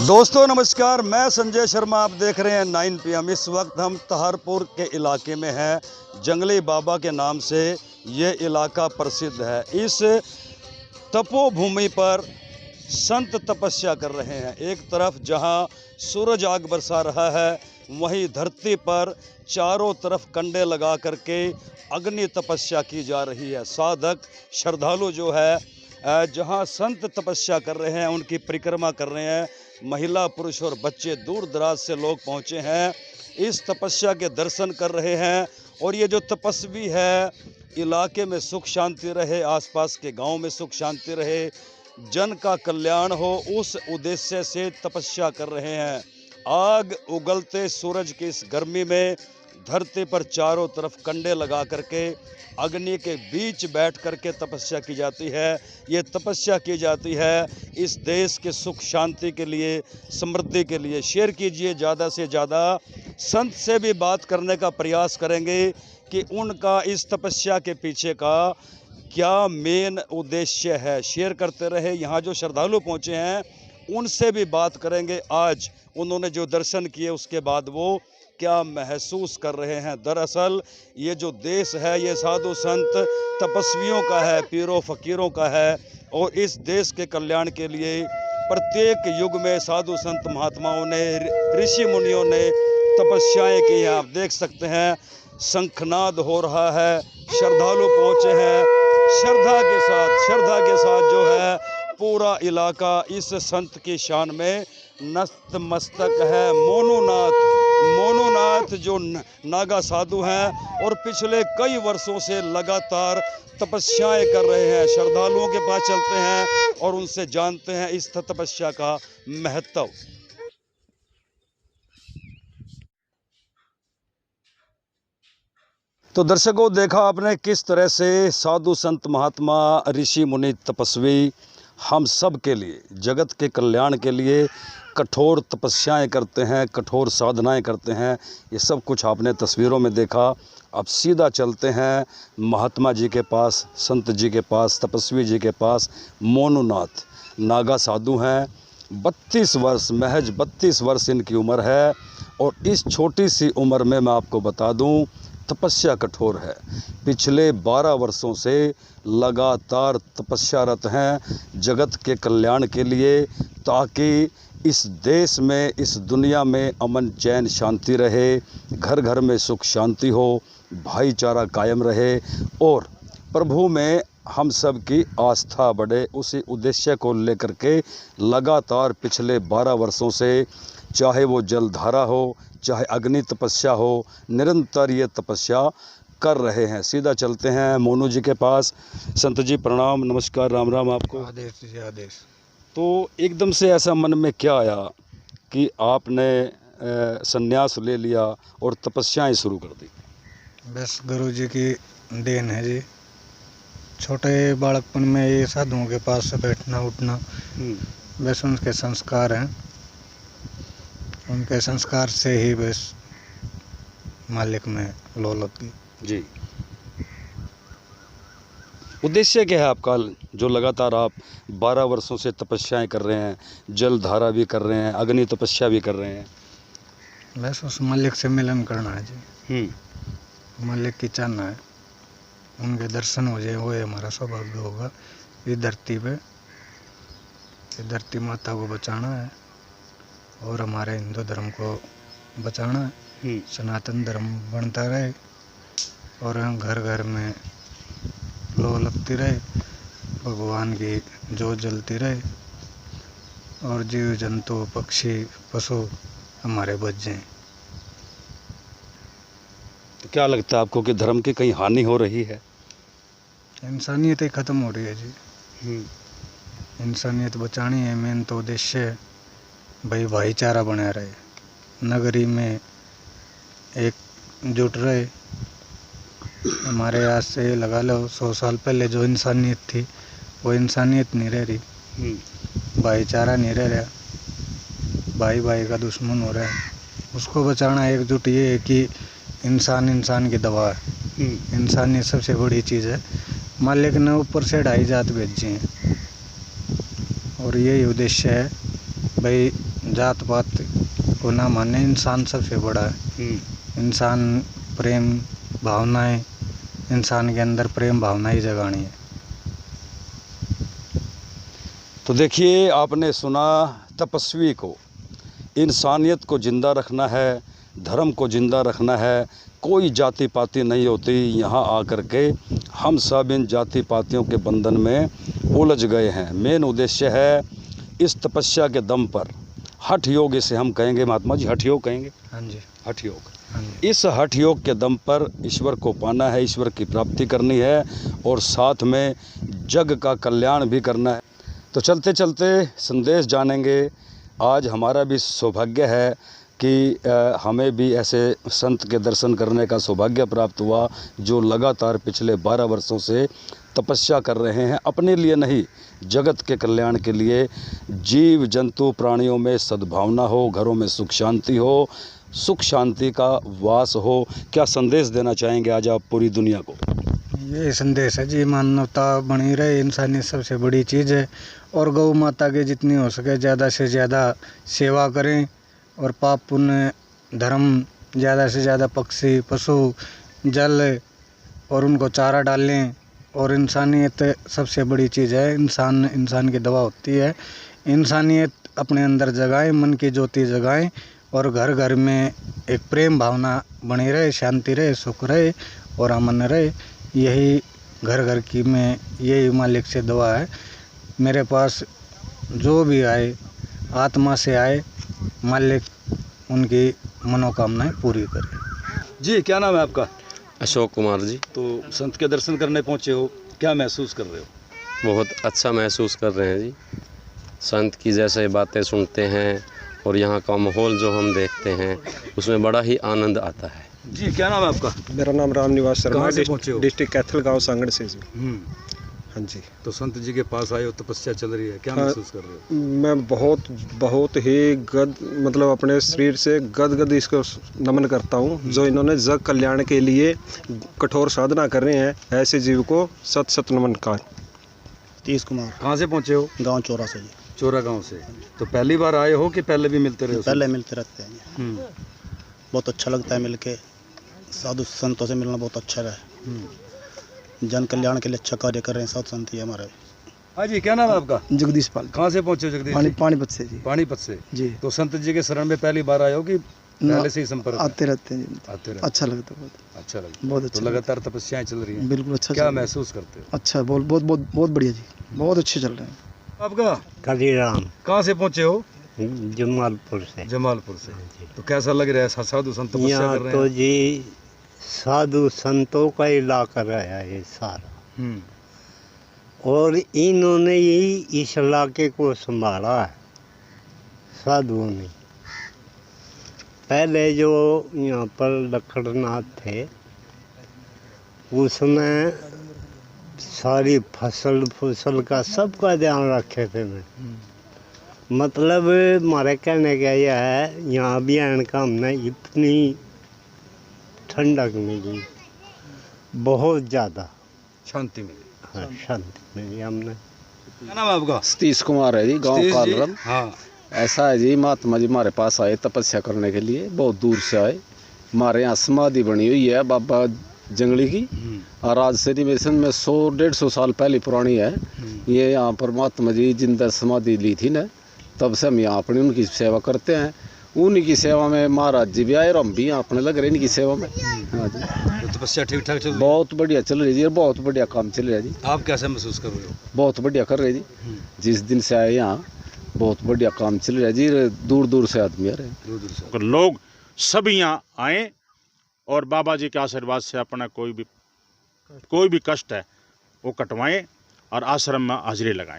दोस्तों नमस्कार, मैं संजय शर्मा। आप देख रहे हैं 9 PM। इस वक्त हम तहरपुर के इलाके में हैं। जंगली बाबा के नाम से ये इलाका प्रसिद्ध है। इस तपोभूमि पर संत तपस्या कर रहे हैं। एक तरफ जहां सूरज आग बरसा रहा है, वहीं धरती पर चारों तरफ कंडे लगा करके अग्नि तपस्या की जा रही है। साधक श्रद्धालु जो है जहां संत तपस्या कर रहे हैं, उनकी परिक्रमा कर रहे हैं। महिला, पुरुष और बच्चे, दूर दराज से लोग पहुंचे हैं, इस तपस्या के दर्शन कर रहे हैं। और ये जो तपस्वी है, इलाके में सुख शांति रहे, आसपास के गांव में सुख शांति रहे, जन का कल्याण हो, उस उद्देश्य से तपस्या कर रहे हैं। आग उगलते सूरज की इस गर्मी में धरती पर चारों तरफ कंडे लगा करके अग्नि के बीच बैठ करके तपस्या की जाती है। ये तपस्या की जाती है इस देश के सुख शांति के लिए, समृद्धि के लिए। शेयर कीजिए ज़्यादा से ज़्यादा। संत से भी बात करने का प्रयास करेंगे कि उनका इस तपस्या के पीछे का क्या मेन उद्देश्य है। शेयर करते रहे। यहाँ जो श्रद्धालु पहुँचे हैं, उनसे भी बात करेंगे। आज उन्होंने जो दर्शन किए, उसके बाद वो क्या महसूस कर रहे हैं। दरअसल ये जो देश है, ये साधु संत तपस्वियों का है, पीरों फकीरों का है। और इस देश के कल्याण के लिए प्रत्येक युग में साधु संत महात्माओं ने, ऋषि मुनियों ने तपस्याएं की हैं। आप देख सकते हैं, शंखनाद हो रहा है, श्रद्धालु पहुँचे हैं। श्रद्धा के साथ जो है पूरा इलाका इस संत की शान में नतमस्तक है। मोनूनाथ जो नागा साधु हैं और पिछले कई वर्षों से लगातार तपस्याएं कर रहे हैं। श्रद्धालुओं के पास चलते हैं और उनसे जानते हैं इस तपस्या का महत्व। तो दर्शकों, देखा आपने किस तरह से साधु संत महात्मा, ऋषि मुनि, तपस्वी हम सब के लिए, जगत के कल्याण के लिए कठोर तपस्याएं करते हैं, कठोर साधनाएं करते हैं। ये सब कुछ आपने तस्वीरों में देखा। अब सीधा चलते हैं महात्मा जी के पास, संत जी के पास, तपस्वी जी के पास। मोनूनाथ नागा साधु हैं। 32 वर्ष, महज 32 वर्ष इनकी उम्र है। और इस छोटी सी उम्र में मैं आपको बता दूं, तपस्या कठोर है। पिछले 12 वर्षों से लगातार तपस्यारत हैं जगत के कल्याण के लिए, ताकि इस देश में, इस दुनिया में अमन चैन शांति रहे, घर घर में सुख शांति हो, भाईचारा कायम रहे और प्रभु में हम सब की आस्था बढ़े। उसी उद्देश्य को लेकर के लगातार पिछले 12 वर्षों से, चाहे वो जलधारा हो, चाहे अग्नि तपस्या हो, निरंतर ये तपस्या कर रहे हैं। सीधा चलते हैं मोनू जी के पास। संत जी प्रणाम, नमस्कार, राम राम आपको। आदेश जी आदेश। तो एकदम से ऐसा मन में क्या आया कि आपने संन्यास ले लिया और तपस्याएं शुरू कर दी? बस गुरु जी की देन है जी। छोटे बालकपन में ये साधुओं के पास से बैठना उठना, बस उनके संस्कार हैं। उनके संस्कार से ही बस मालिक में लो लगी जी। उद्देश्य क्या है आपका, जो लगातार आप 12 वर्षों से तपस्याएं कर रहे हैं, जल धारा भी कर रहे हैं, अग्नि तपस्या भी कर रहे हैं? बस उस मालिक से मिलन करना है जी। मालिक की चाहना है, उनके दर्शन हो जाए, वो हमारा सौभाग्य होगा। इस धरती पे, इस धरती माता को बचाना है और हमारे हिंदू धर्म को बचाना है। सनातन धर्म बनता रहे और हम घर घर में लो लगती रहे, भगवान की जोत जलती रहे और जीव जंतु, पक्षी, पशु हमारे बच जाएं। तो क्या लगता है आपको कि धर्म की कहीं हानि हो रही है? इंसानियत ही ख़त्म हो रही है जी। इंसानियत बचानी है, मेन तो उद्देश्य है। भाई भाईचारा बना रहे, नगरी में एक जुट रहे। हमारे यहाँ से लगा लो 100 साल पहले जो इंसानियत थी, वो इंसानियत नहीं रह रही। भाईचारा नहीं रह रहा, भाई भाई का दुश्मन हो रहा है। उसको बचाना एकजुट ये है कि इंसान की दवा है। इंसानियत सबसे बड़ी चीज़ है। मालिक ने ऊपर से 2.5 जात भेजी हैं और यही उद्देश्य है। भाई जात पात को ना माने, इंसान सबसे बड़ा है। इंसान प्रेम भावनाएं, इंसान के अंदर प्रेम भावनाएं जगानी है। तो देखिए, आपने सुना, तपस्वी को इंसानियत को ज़िंदा रखना है, धर्म को ज़िंदा रखना है, कोई जाति पाति नहीं होती। यहाँ आकर के हम सब इन जाति पातियों के बंधन में उलझ गए हैं। मेन उद्देश्य है इस तपस्या के दम पर, हठ योग इसे हम कहेंगे महात्मा जी, हठ योग कहेंगे। हाँ जी, हठ योग। हाँ जी। इस हठ योग के दम पर ईश्वर को पाना है, ईश्वर की प्राप्ति करनी है और साथ में जग का कल्याण भी करना है। तो चलते चलते संदेश जानेंगे। आज हमारा भी सौभाग्य है कि हमें भी ऐसे संत के दर्शन करने का सौभाग्य प्राप्त हुआ, जो लगातार पिछले 12 वर्षों से तपस्या कर रहे हैं, अपने लिए नहीं, जगत के कल्याण के लिए। जीव जंतु प्राणियों में सद्भावना हो, घरों में सुख शांति हो, सुख शांति का वास हो। क्या संदेश देना चाहेंगे आज आप पूरी दुनिया को? ये संदेश है जी, मानवता बनी रहे, इंसानियत सबसे बड़ी चीज़ है। और गौ माता के जितनी हो सके ज़्यादा से ज़्यादा सेवा करें, और पाप पुण्य धर्म ज़्यादा से ज़्यादा पक्षी पशु जल और उनको चारा डालें। और इंसानियत सबसे बड़ी चीज़ है। इंसान की दवा होती है। इंसानियत अपने अंदर जगाएं, मन की ज्योति जगाएं, और घर घर में एक प्रेम भावना बनी रहे, शांति रहे, सुख रहे और अमन रहे। यही घर घर की में यही मालिक से दुआ है। मेरे पास जो भी आए, आत्मा से आए, मालिक उनकी मनोकामनाएं पूरी करे। जी, क्या नाम है आपका? अशोक कुमार जी। तो संत के दर्शन करने पहुँचे हो, क्या महसूस कर रहे हो? बहुत अच्छा महसूस कर रहे हैं जी। संत की जैसे बातें सुनते हैं और यहाँ का माहौल जो हम देखते हैं, उसमें बड़ा ही आनंद आता है। जी, क्या नाम है आपका? मेरा नाम रामनिवास शर्मा, कहाँ से पहुँचे हो? डिस्ट्रिक्ट कैथल गांव सांगड़ से जी। हाँ जी। तो संत जी के पास आए हो, तपस्या चल रही है, क्या महसूस कर रहे हो? मैं बहुत ही मतलब अपने शरीर से गदगद इसको नमन करता हूँ, जो इन्होंने जग कल्याण के लिए कठोर साधना कर रहे हैं। ऐसे जीव को सत सत नमन का। सतीश कुमार, कहाँ से पहुँचे हो? गांव चोरा से जी। चोरा गांव से। तो पहली बार आए हो कि पहले भी मिलते रहे हो? पहले मिलते रहते हैं। बहुत अच्छा लगता है मिलके, साधु संतों से मिलना बहुत अच्छा है। जन कल्याण के लिए अच्छा कार्य कर रहे हैं साधु संत ही हमारे। हाँ जी, क्या नाम है आपका? जगदीश पाल, कहाँ से पहुँचे हो जगदीश जी? पानीपत से जी। पानीपत से जी। तो संत जी के शरण में पहली बार आए हो कि पहले से ही संपर्क है? आते रहते हैं जी। आते रहते। अच्छा लगता है, अच्छा लगता बहुत है। अच्छा तो लगातार तपस्याएं चल रही हैं, बिल्कुल अच्छा। क्या महसूस करते हो? अच्छा, बहुत बढ़िया जी, बहुत अच्छे चल रहे हैं। आपका कलीराम, कहाँ से पहुँचे हो? जमालपुर से। जमालपुर से। तो कैसा लग रहा है, साधु संत तपस्या कर यहाँ रहे तो हैं? जी साधु संतों का इलाका रहा है ये सारा, और इन्होंने ही इस इलाके को संभाला है, साधुओं ने। पहले जो यहाँ पर लखड़नाथ थे, उसमें सारी फसल का सबका ध्यान रखे थे मैं। मतलब हमारे कहने का यह है, यहाँ भी आने का हमने इतनी ठंडक मिली, बहुत ज़्यादा शांति मिली। हाँ, शांति मिली हमने। क्या नाम है आपका? सतीश कुमार है जी, गांव सतीश जी? कालरम। हाँ। ऐसा है जी, महात्मा जी हमारे पास आए तपस्या करने के लिए, बहुत दूर से आए। हमारे यहाँ समाधि बनी हुई है बाबा जंगली की, और आज से निवेशन में 100-150 साल पहले पुरानी है। ये यहाँ पर महात्मा जी जिंदा समाधि ली थी ना, तब से हम यहाँ अपनी उनकी सेवा करते हैं। उन्हीं की सेवा में महाराज जी भी आए और हम भी यहाँ अपने लग रहे इनकी सेवा में। हाँ जी, तो तपस्या ठीक ठाक चल रही है? बहुत बढ़िया चल रही है जी, और बहुत बढ़िया काम चल रहा है जी। आप कैसे महसूस कर रहे हो? बहुत बढ़िया कर रहे जी, जिस दिन से आए यहाँ बहुत बढ़िया काम चल रहा है जी। दूर दूर से आदमी आ रहे हैं, दूर दूर से। लोग सभी यहाँ आए और बाबा जी के आशीर्वाद से अपना कोई भी कष्ट है वो कटवाएं और आश्रम में हाजिरी लगाएं।